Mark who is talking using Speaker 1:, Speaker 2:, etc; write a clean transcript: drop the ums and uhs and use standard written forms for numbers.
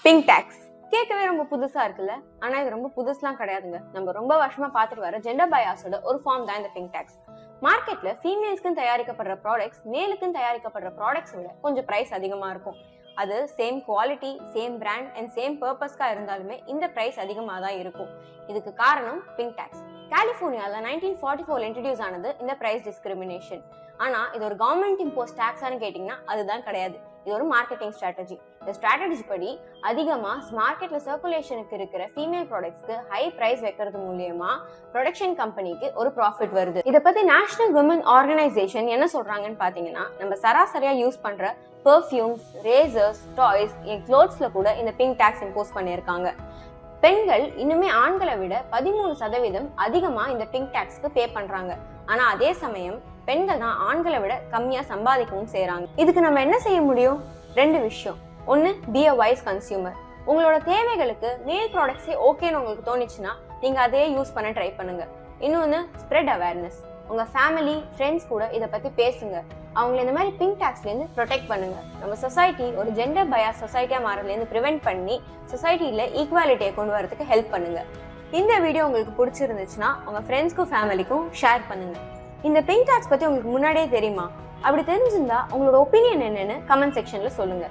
Speaker 1: Pink tax கேட்கவே ரொம்ப புதுசா இருக்குல்ல. ஆனா இது ரொம்ப புதுசுலாம் கிடையாதுங்க. நம்ம ரொம்ப வருஷமா பார்த்துட்டு வர ஜெண்டர் பயாஸோட ஒரு ஃபார்ம் தான் இந்த பிங்க் டாக்ஸ். மார்க்கெட்ல ஃபீமேல்ஸ்க்கு தயாரிக்கப்படுற ப்ராடக்ட்ஸ் மேலுக்கும் தயாரிக்கப்படுற ப்ராடக்ட்ஸ் விட கொஞ்சம் பிரைஸ் அதிகமா இருக்கும். அது same quality, same brand and same பர்பஸ்க்கா இருந்தாலுமே இந்த பிரைஸ் அதிகமா தான் இருக்கும். இதுக்கு காரணம் பிங்க் டாக்ஸ். கலிபோர்னியால 1944 இன்ட்ரடியூஸ் ஆனது இந்த பிரைஸ் டிஸ்கிரிமினேஷன். ஆனா இது ஒரு கவர்மெண்ட் இம்போஸ் டாக்ஸான்னு கேட்டீங்கன்னா அதுதான் கிடையாது. இது ஒரு மார்க்கெட்டிங் ஸ்ட்ராட்டஜி. இந்த ஸ்ட்ராட்டஜி படி அதிகமா மார்க்கெட்ல சர்க்குலேஷனுக்கு இருக்கிற ஃபீமேல் ப்ராடக்ட்ஸ்க்கு ஹை பிரைஸ் வைக்கிறது மூலியமா ப்ரொடக்ஷன் கம்பெனிக்கு ஒரு ப்ராஃபிட் வருது. இதை பத்தி நேஷனல் விமன் ஆர்கனைசேஷன் என்ன சொல்றாங்கன்னு பாத்தீங்கன்னா, நம்ம சராசரியா யூஸ் பண்ற பெர்ஃப்யூம்ஸ், ரேசர்ஸ், டாய்ஸ், கிளோத்ஸ்ல கூட இந்த பிங்க் டாக்ஸ் இம்போஸ் பண்ணியிருக்காங்க. பெண்கள் இன்னுமே ஆண்களை விட 13% அதிகமா இந்த பிங்க் டாக்ஸ்க்கு பே பண்றாங்க. ஆனா அதே சமயம் பெண்கள் தான் ஆண்களை விட கம்மியா சம்பாதிக்கவும் செய்யறாங்க. இதுக்கு நம்ம என்ன செய்ய முடியும்? ரெண்டு விஷயம். ஒன்னு, பி அ வைஸ் கன்சியூமர். உங்களோட தேவைகளுக்கு மேல் ப்ராடக்ட்ஸே ஓகேன்னு உங்களுக்கு தோணுச்சுன்னா நீங்க அதையே யூஸ் பண்ண ட்ரை பண்ணுங்க. இன்னொன்னு, ஸ்ப்ரெட் அவேர்னஸ். உங்க ஃபேமிலி, ஃப்ரெண்ட்ஸ் கூட இதை பத்தி பேசுங்க. அவங்களை இந்த மாதிரி பிங்க் டாக்ஸ்ல இருந்து ப்ரொடெக்ட் பண்ணுங்க. நம்ம சொசைட்டி ஒரு ஜெண்டர் பயாஸ் சொசைட்டியா மாறதுல இருந்து ப்ரிவென்ட் பண்ணி சொசைட்டில ஈக்குவாலிட்டியை கொண்டு வரதுக்கு ஹெல்ப் பண்ணுங்க. இந்த வீடியோ உங்களுக்கு பிடிச்சிருந்துச்சுன்னா உங்க ஃப்ரெண்ட்ஸ்க்கும் ஃபேமிலிக்கும் ஷேர் பண்ணுங்க. இந்த பிங்க் டாக்ஸ் பத்தி உங்களுக்கு முன்னாடியே தெரியுமா? அப்படி தெரிஞ்சிருந்தா உங்களோட ஒப்பீனியன் என்னன்னு கமெண்ட் செக்ஷன்ல சொல்லுங்க.